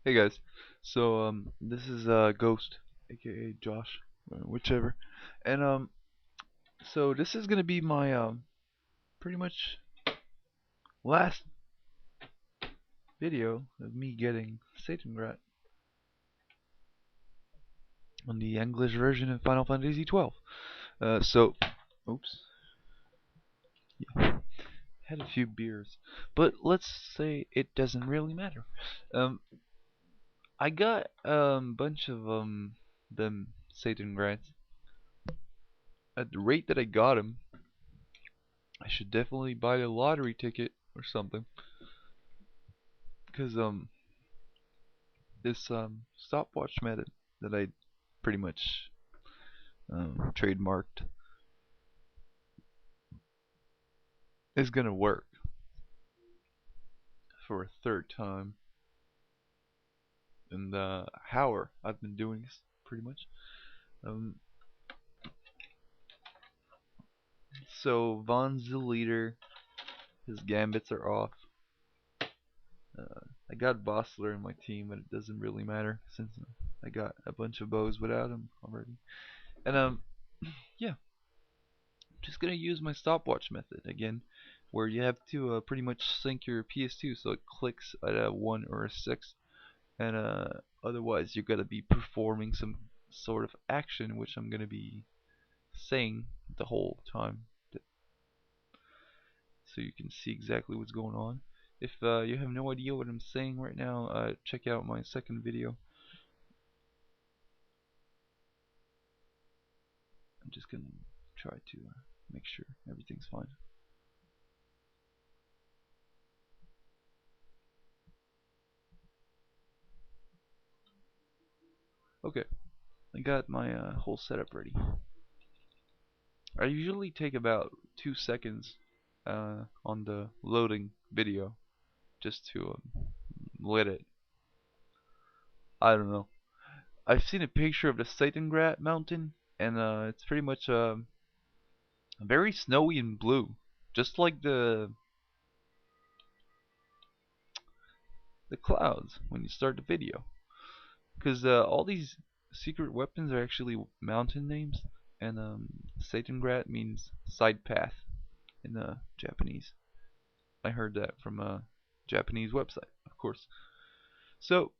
Hey guys, so this is Ghost, aka Josh, whichever, and so this is gonna be my pretty much last video of me getting Seitengrat on the English version of Final Fantasy XII. Oops, yeah, had a few beers, but let's say it doesn't really matter. Um, I got bunch of them Seidengrats at the rate that I got them. I should definitely buy a lottery ticket or something. Because this stopwatch method that I pretty much trademarked is gonna work for a third time in the hour I've been doing this pretty much. Um, so Von's the leader. His gambits are off. I got Bossler in my team, but it doesn't really matter since I got a bunch of bows without him already. And yeah, just gonna use my stopwatch method again, where you have to pretty much sync your PS2 so it clicks at a 1 or a 6, and otherwise you're gonna be performing some sort of action, which I'm gonna be saying the whole time, so you can see exactly what's going on. If you have no idea what I'm saying right now, check out my second video. I'm just gonna try to make sure everything's fine. Okay, I got my whole setup ready. I usually take about 2 seconds on the loading video just to let it. I don't know. I've seen a picture of the Seitengrat mountain, and it's pretty much very snowy and blue, just like the clouds when you start the video. Because all these secret weapons are actually mountain names, and Seitengrat means side path in Japanese. I heard that from a Japanese website, of course. So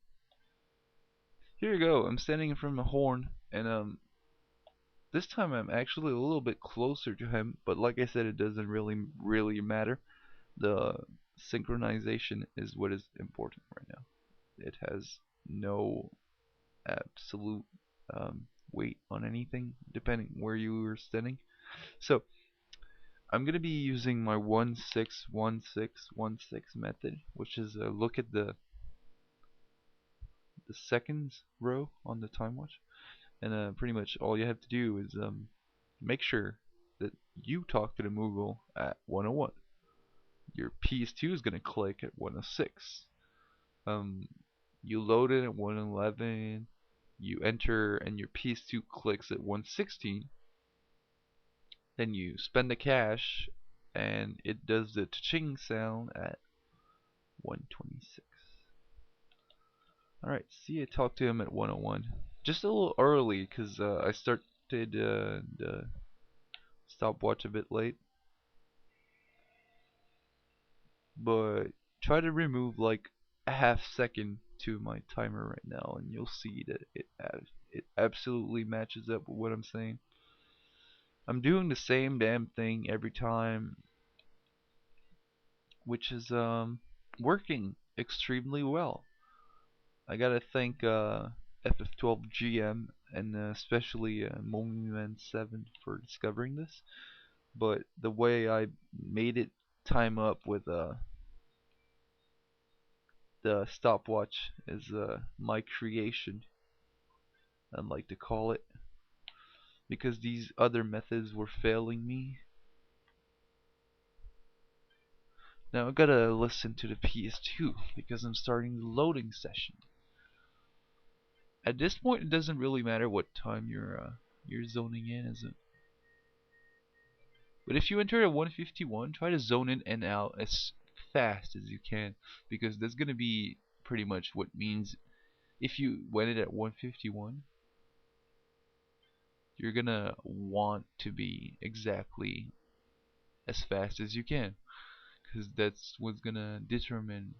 here you go. I'm standing in front of a horn, and this time I'm actually a little bit closer to him. But like I said, it doesn't really matter. The synchronization is what is important right now. It has no absolute weight on anything, depending where you were standing. So I'm gonna be using my 161616 method, which is a look at the seconds row on the time watch, and pretty much all you have to do is make sure that you talk to the Moogle at 101. Your PS2 is gonna click at 106. Um, you load it at 111. You enter, and your PS2 clicks at 116. Then you spend the cash, and it does the cha-ching sound at 126. Alright, see, I talked to him at 101. Just a little early, because I started the stopwatch a bit late. But try to remove like a half second to my timer right now, and you'll see that it absolutely matches up with what I'm saying. I'm doing the same damn thing every time, which is working extremely well. I gotta thank FF12 GM and especially Monument7 for discovering this. But the way I made it time up with the stopwatch is my creation, I'd like to call it, because these other methods were failing me. Now I gotta listen to the PS2 because I'm starting the loading session. At this point, it doesn't really matter what time you're zoning in, is it? But if you enter at 151, try to zone in and out as fast as you can, because that's gonna be pretty much what means if you went it at 151, you're gonna want to be exactly as fast as you can, because that's what's gonna determine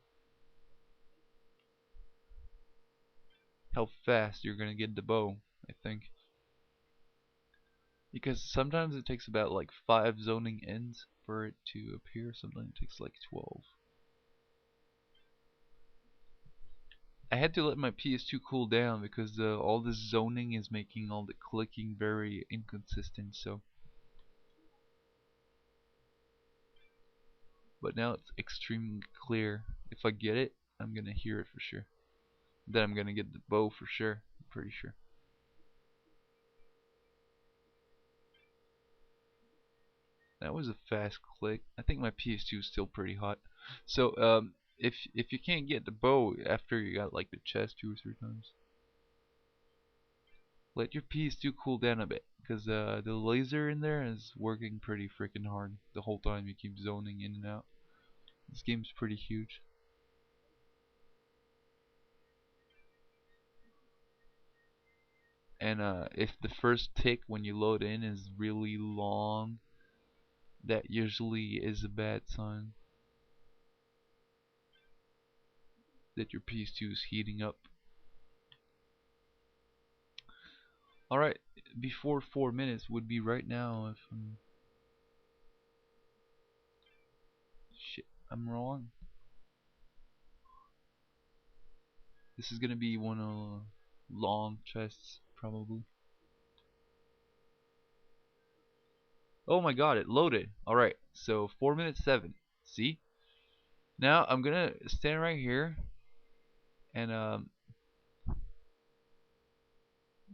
how fast you're gonna get the bow, I think. Because sometimes it takes about like 5 zoning ends for it to appear, sometimes it takes like 12. I had to let my PS2 cool down because all this zoning is making all the clicking very inconsistent, so. But now it's extremely clear. If I get it, I'm gonna hear it for sure. Then I'm gonna get the bow for sure, I'm pretty sure. That was a fast click. I think my PS2 is still pretty hot. So if you can't get the bow after you got like the chest 2 or 3 times, let your PS2 cool down a bit, because the laser in there is working pretty freaking hard the whole time. You keep zoning in and out. This game's pretty huge. And if the first tick when you load in is really long, that usually is a bad sign that your PS2 is heating up. Alright, before 4 minutes would be right now if shit, I'm wrong. This is gonna be one of long chests, probably. Oh my god, it loaded. Alright, so 4 minutes 7. See? Now I'm gonna stand right here, and the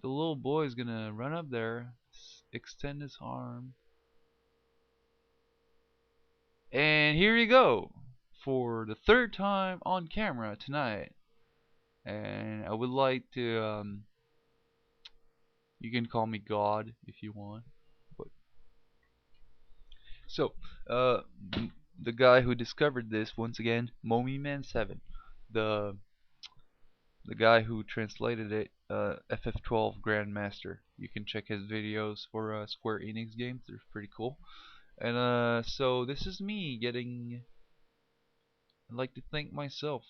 little boy is gonna run up there, extend his arm, and here you go, for the 3rd time on camera tonight. And I would like to, you can call me God if you want. But so, the guy who discovered this, once again, MomiMan7, the the guy who translated it, FF12 Grandmaster. You can check his videos for Square Enix games; they're pretty cool. And so this is me getting. I'd like to thank myself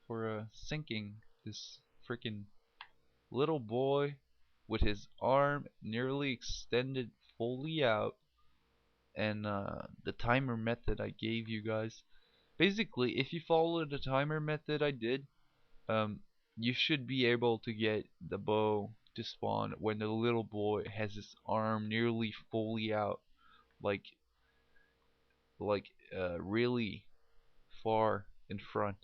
for sinking this freaking little boy with his arm nearly extended fully out, and the timer method I gave you guys. Basically, if you follow the timer method I did, um, you should be able to get the bow to spawn when the little boy has his arm nearly fully out, like really far in front.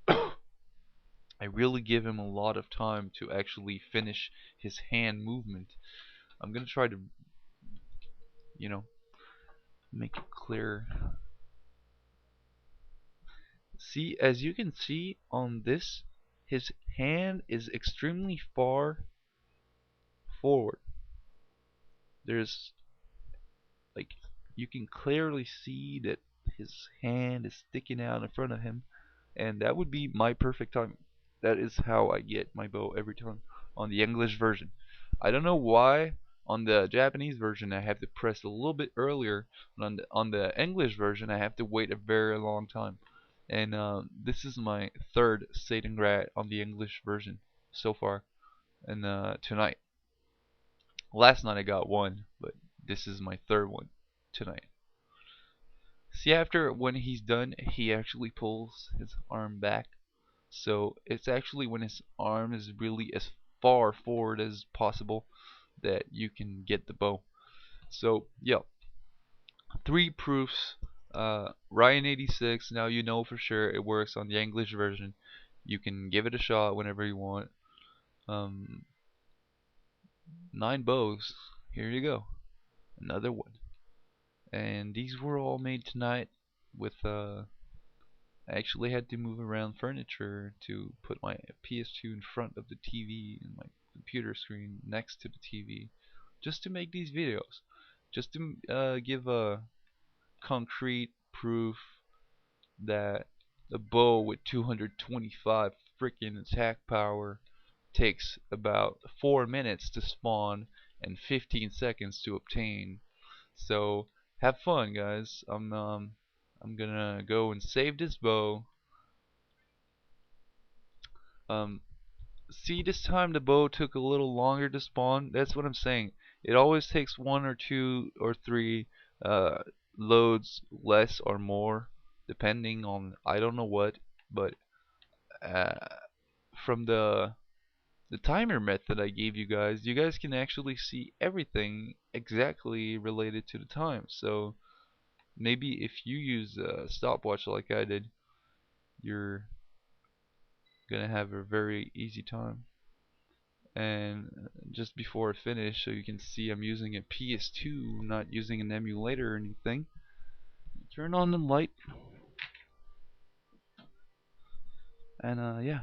I really give him a lot of time to actually finish his hand movement. I'm gonna try to, you know, make it clear. See, as you can see on this, his hand is extremely far forward. There's like, you can clearly see that his hand is sticking out in front of him, and that would be my perfect time. That is how I get my bow every time on the English version. I don't know why on the Japanese version I have to press a little bit earlier, but on the English version I have to wait a very long time. And this is my 3rd Seitengrat on the English version so far, and tonight. Last night I got one, but this is my 3rd one tonight. See, after when he's done, he actually pulls his arm back. So it's actually when his arm is really as far forward as possible that you can get the bow. So yeah, 3 proofs. Ryan86. Now you know for sure it works on the English version. You can give it a shot whenever you want. 9 bows. Here you go. Another one. And these were all made tonight with I actually had to move around furniture to put my PS2 in front of the TV and my computer screen next to the TV, just to make these videos, just to give a concrete proof that a bow with 225 freaking attack power takes about 4 minutes to spawn and 15 seconds to obtain. So have fun, guys. I'm gonna go and save this bow. Um, See, this time the bow took a little longer to spawn. That's what I'm saying. It always takes 1 or 2 or 3 uh, loads less or more, depending on I don't know what. But uh, from the timer method I gave you guys can actually see everything exactly related to the time. So maybe if you use a stopwatch like I did, you're gonna have a very easy time. And just before I finish, so you can see I'm using a PS2, not using an emulator or anything. Turn on the light, and yeah.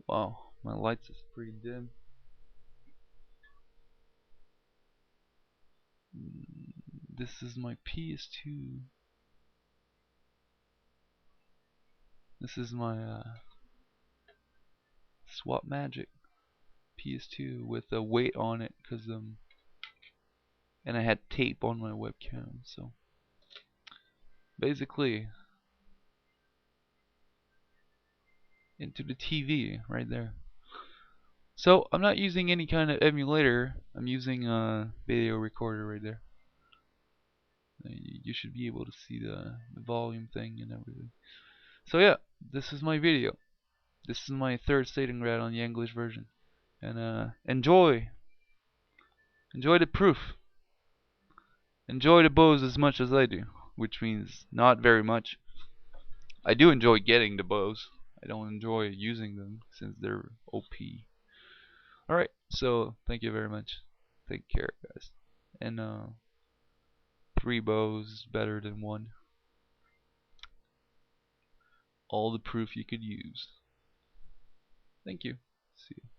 Wow, my lights is pretty dim. This is my PS2. This is my Swap Magic PS2 with a weight on it, and I had tape on my webcam. So basically, into the TV right there. So I'm not using any kind of emulator. I'm using a video recorder right there. You should be able to see the volume thing and everything. So yeah, this is my video. This is my third Seitengrat on the English version. And enjoy the proof. Enjoy the bows as much as I do, which means not very much. I do enjoy getting the bows. I don't enjoy using them since they're OP. Alright, so thank you very much. Take care, guys. And 3 bows is better than 1. All the proof you could use. Thank you. See you.